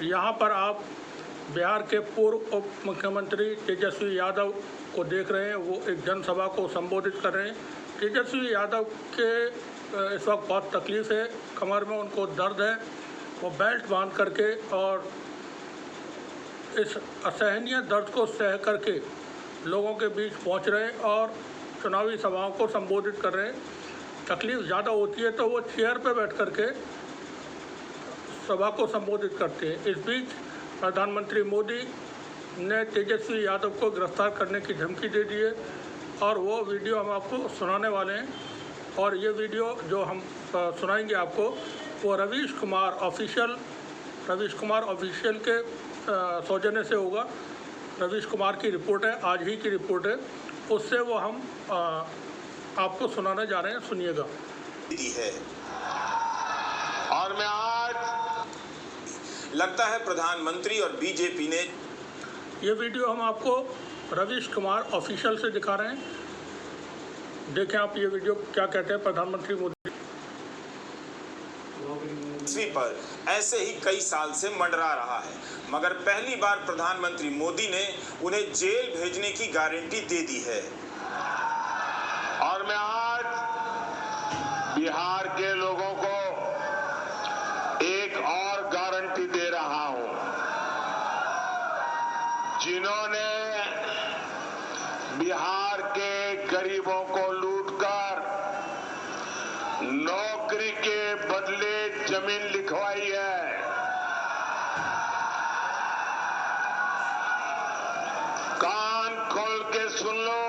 यहाँ पर आप बिहार के पूर्व उप मुख्यमंत्री तेजस्वी यादव को देख रहे हैं। वो एक जनसभा को संबोधित कर रहे हैं। तेजस्वी यादव के इस वक्त बहुत तकलीफ है, कमर में उनको दर्द है। वो बेल्ट बांध करके और इस असहनीय दर्द को सह करके लोगों के बीच पहुंच रहे हैं और चुनावी सभाओं को संबोधित कर रहे हैं। तकलीफ ज़्यादा होती है तो वो चेयर पर बैठ करके सभा को संबोधित करते हैं। इस बीच प्रधानमंत्री मोदी ने तेजस्वी यादव को गिरफ्तार करने की धमकी दे दी है और वो वीडियो हम आपको सुनाने वाले हैं। और ये वीडियो जो हम सुनाएंगे आपको वो रवीश कुमार ऑफिशियल के सौजन्य से होगा। रवीश कुमार की रिपोर्ट है, आज ही की रिपोर्ट है, उससे वो हम आपको सुनाने जा रहे हैं। सुनिएगा। और मैं आज लगता है प्रधानमंत्री और बीजेपी ने ये वीडियो हम आपको रवीश कुमार ऑफिशियल से दिखा रहे हैं। देखें आप ये वीडियो क्या कहते हैं प्रधानमंत्री मोदी। पर ऐसे ही कई साल से मंडरा रहा है, मगर पहली बार प्रधानमंत्री मोदी ने उन्हें जेल भेजने की गारंटी दे दी है। और मैं आज बिहार के लोगों को एक और गारंटी दे रहा हूं। जिन्होंने बिहार के गरीबों को लूटकर नौकरी के बदले जमीन लिखवाई है, कान खोल के सुन लो,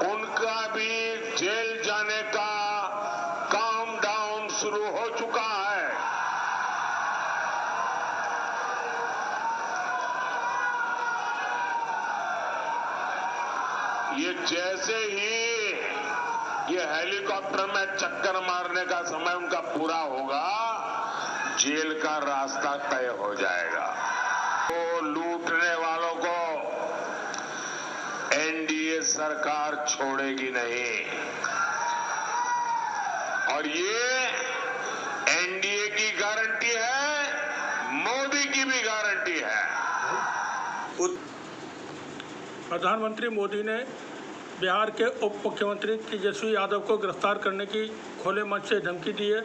उनका भी जेल जाने का काम डाउन शुरू हो चुका है। ये जैसे ही ये हेलीकॉप्टर में चक्कर मारने का समय उनका पूरा होगा, जेल का रास्ता तय हो जाएगा। तो लूटने वालों को एनडीए सरकार छोड़ेगी नहीं। और ये एनडीए की गारंटी है, मोदी की भी गारंटी है। प्रधानमंत्री मोदी ने बिहार के उप मुख्यमंत्री तेजस्वी यादव को गिरफ्तार करने की खुले मंच से धमकी दी है।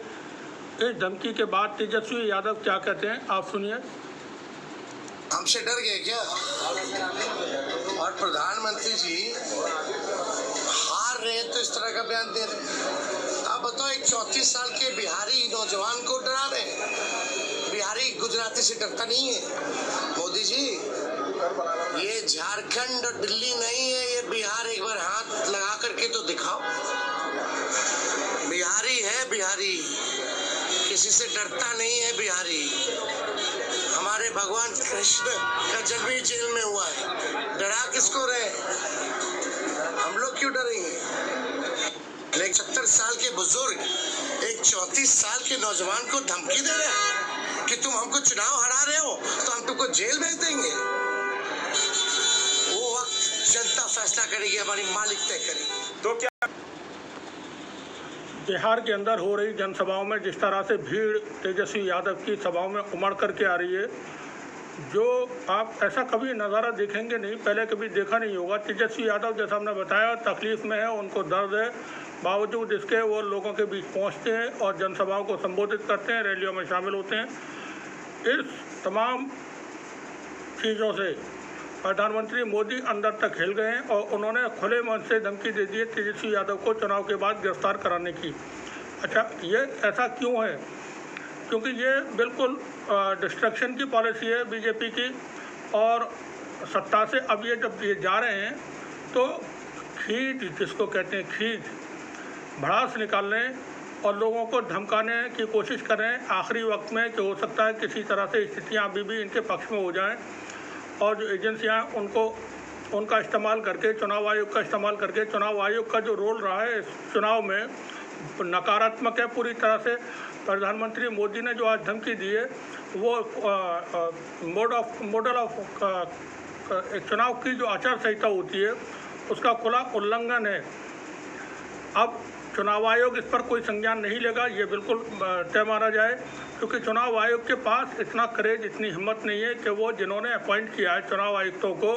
इस धमकी के बाद तेजस्वी यादव क्या कहते हैं, आप सुनिए। हमसे डर गए क्या? और प्रधानमंत्री जी हार रहे तो इस तरह का बयान दे रहे। आप बताओ, एक 34 साल के बिहारी नौजवान को डरा रहे। बिहारी गुजराती से डरता नहीं है। मोदी जी, ये झारखंड और दिल्ली नहीं है, ये बिहार। एक बार हाथ लगा करके तो दिखाओ। बिहारी है, बिहारी किसी से डरता नहीं है। बिहारी हमारे भगवान कृष्ण का जन्म ही जेल में हुआ है, डरा किसको रहे? हम लोग क्यों डरेंगे? एक 70 साल के बुजुर्ग एक 34 साल के नौजवान को धमकी दे रहे हैं कि तुम हमको चुनाव हरा रहे हो तो हम तुमको जेल भेज देंगे। वो वक्त जनता फैसला करेगी, हमारी मालिक तय करेगी। तो क्या बिहार के अंदर हो रही जनसभाओं में जिस तरह से भीड़ तेजस्वी यादव की सभाओं में उमड़ करके आ रही है, जो आप ऐसा कभी नज़ारा देखेंगे नहीं, पहले कभी देखा नहीं होगा। तेजस्वी यादव, जैसा हमने बताया, तकलीफ़ में है, उनको दर्द है, बावजूद इसके वो लोगों के बीच पहुंचते हैं और जनसभाओं को संबोधित करते हैं, रैलियों में शामिल होते हैं। इस तमाम चीज़ों से प्रधानमंत्री मोदी अंदर तक हिल गए हैं और उन्होंने खुले मन से धमकी दे दी है तेजस्वी यादव को चुनाव के बाद गिरफ्तार कराने की। अच्छा, ये ऐसा क्यों है? क्योंकि ये बिल्कुल डिस्ट्रक्शन की पॉलिसी है बीजेपी की, और सत्ता से अब ये जब ये जा रहे हैं तो खींच, जिसको कहते हैं खींच, भड़ास निकालने और लोगों को धमकाने की कोशिश कर रहे हैं आखिरी वक्त में, कि हो सकता है किसी तरह से स्थितियाँ अभी भी इनके पक्ष में हो जाएं और जो एजेंसियां उनका इस्तेमाल करके, चुनाव आयोग का इस्तेमाल करके, चुनाव आयोग का जो रोल रहा है इस चुनाव में नकारात्मक है पूरी तरह से। प्रधानमंत्री मोदी ने जो आज धमकी दी है वो मॉडल ऑफ चुनाव की जो आचार संहिता होती है उसका खुला उल्लंघन है। अब चुनाव आयोग इस पर कोई संज्ञान नहीं लेगा, ये बिल्कुल तय माना जाए, क्योंकि चुनाव आयोग के पास इतना करेज, इतनी हिम्मत नहीं है कि वो जिन्होंने अपॉइंट किया है चुनाव आयुक्तों को,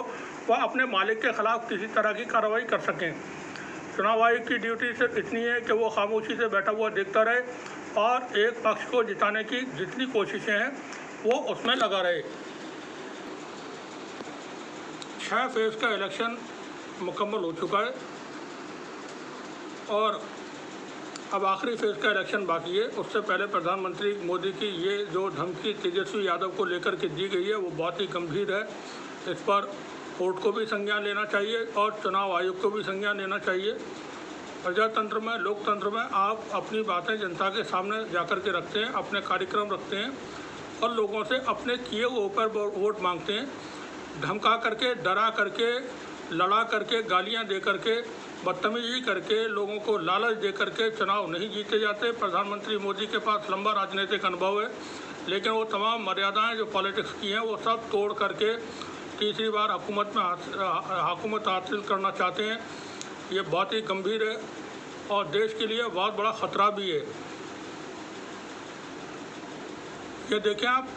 वह अपने मालिक के खिलाफ किसी तरह की कार्रवाई कर सकें। चुनाव आयोग की ड्यूटी सिर्फ इतनी है कि वो खामोशी से बैठा हुआ देखता रहे और एक पक्ष को जिताने की जितनी कोशिशें हैं वो उसमें लगा रहे। 6 फेज़ का इलेक्शन मुकम्मल हो चुका है और अब आखिरी फेज़ का इलेक्शन बाकी है। उससे पहले प्रधानमंत्री मोदी की ये जो धमकी तेजस्वी यादव को लेकर के दी गई है वो बहुत ही गंभीर है। इस पर कोर्ट को भी संज्ञान लेना चाहिए और चुनाव आयोग को भी संज्ञान लेना चाहिए। प्रजातंत्र में, लोकतंत्र में आप अपनी बातें जनता के सामने जाकर के रखते हैं, अपने कार्यक्रम रखते हैं और लोगों से अपने किए हुए पर वोट मांगते हैं। धमका करके, डरा करके, लड़ा करके, गालियां दे करके, बदतमीजी करके, लोगों को लालच दे करके चुनाव नहीं जीते जाते। प्रधानमंत्री मोदी के पास लंबा राजनीतिक अनुभव है, लेकिन वो तमाम मर्यादाएं जो पॉलिटिक्स की हैं वो सब तोड़ करके तीसरी बार हुकूमत हासिल करना चाहते हैं। ये बहुत ही गंभीर है और देश के लिए बहुत बड़ा ख़तरा भी है। ये देखें आप,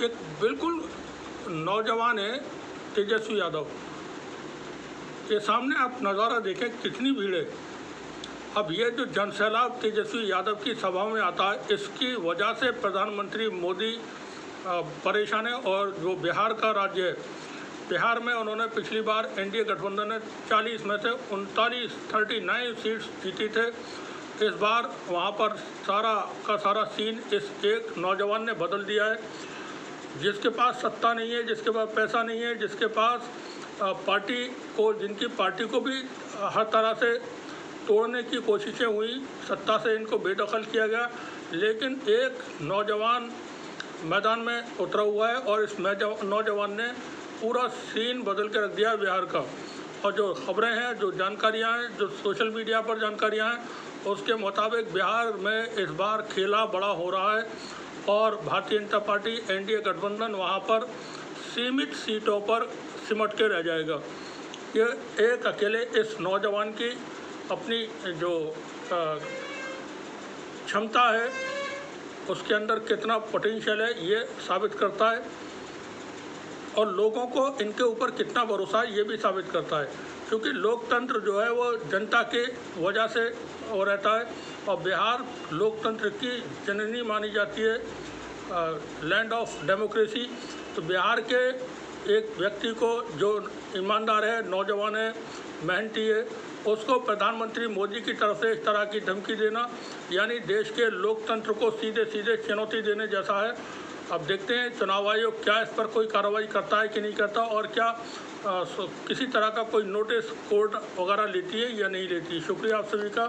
एक बिल्कुल नौजवान है तेजस्वी यादव के सामने आप नज़ारा देखें, कितनी भीड़ है। अब ये जो जनसैलाब तेजस्वी यादव की सभा में आता है, इसकी वजह से प्रधानमंत्री मोदी परेशान है। और जो बिहार का राज्य है, बिहार में उन्होंने पिछली बार एनडीए गठबंधन ने 40 में से 39 सीट्स जीती थे। इस बार वहाँ पर सारा का सारा सीन इस एक नौजवान ने बदल दिया है, जिसके पास सत्ता नहीं है, जिसके पास पैसा नहीं है, जिसके पास जिनकी पार्टी को भी हर तरह से तोड़ने की कोशिशें हुई, सत्ता से इनको बेदखल किया गया, लेकिन एक नौजवान मैदान में उतरा हुआ है और इस नौजवान ने पूरा सीन बदल के रख दिया बिहार का। और जो खबरें हैं, जो जानकारियां हैं, जो सोशल मीडिया पर जानकारियां हैं, उसके मुताबिक बिहार में इस बार खेला बड़ा हो रहा है और भारतीय जनता पार्टी एनडीए गठबंधन वहां पर सीमित सीटों पर सिमट के रह जाएगा। ये एक अकेले इस नौजवान की अपनी जो क्षमता है, उसके अंदर कितना पोटेंशियल है, ये साबित करता है और लोगों को इनके ऊपर कितना भरोसा है ये भी साबित करता है, क्योंकि लोकतंत्र जो है वो जनता के वजह से हो रहता है और बिहार लोकतंत्र की जननी मानी जाती है, लैंड ऑफ डेमोक्रेसी। तो बिहार के एक व्यक्ति को जो ईमानदार है, नौजवान है, मेहनती है, उसको प्रधानमंत्री मोदी की तरफ से इस तरह की धमकी देना यानी देश के लोकतंत्र को सीधे सीधे चुनौती देने जैसा है। अब देखते हैं चुनाव आयोग क्या इस पर कोई कार्रवाई करता है कि नहीं करता और क्या किसी तरह का कोई नोटिस कोर्ट वगैरह लेती है या नहीं लेती है। शुक्रिया आप सभी का।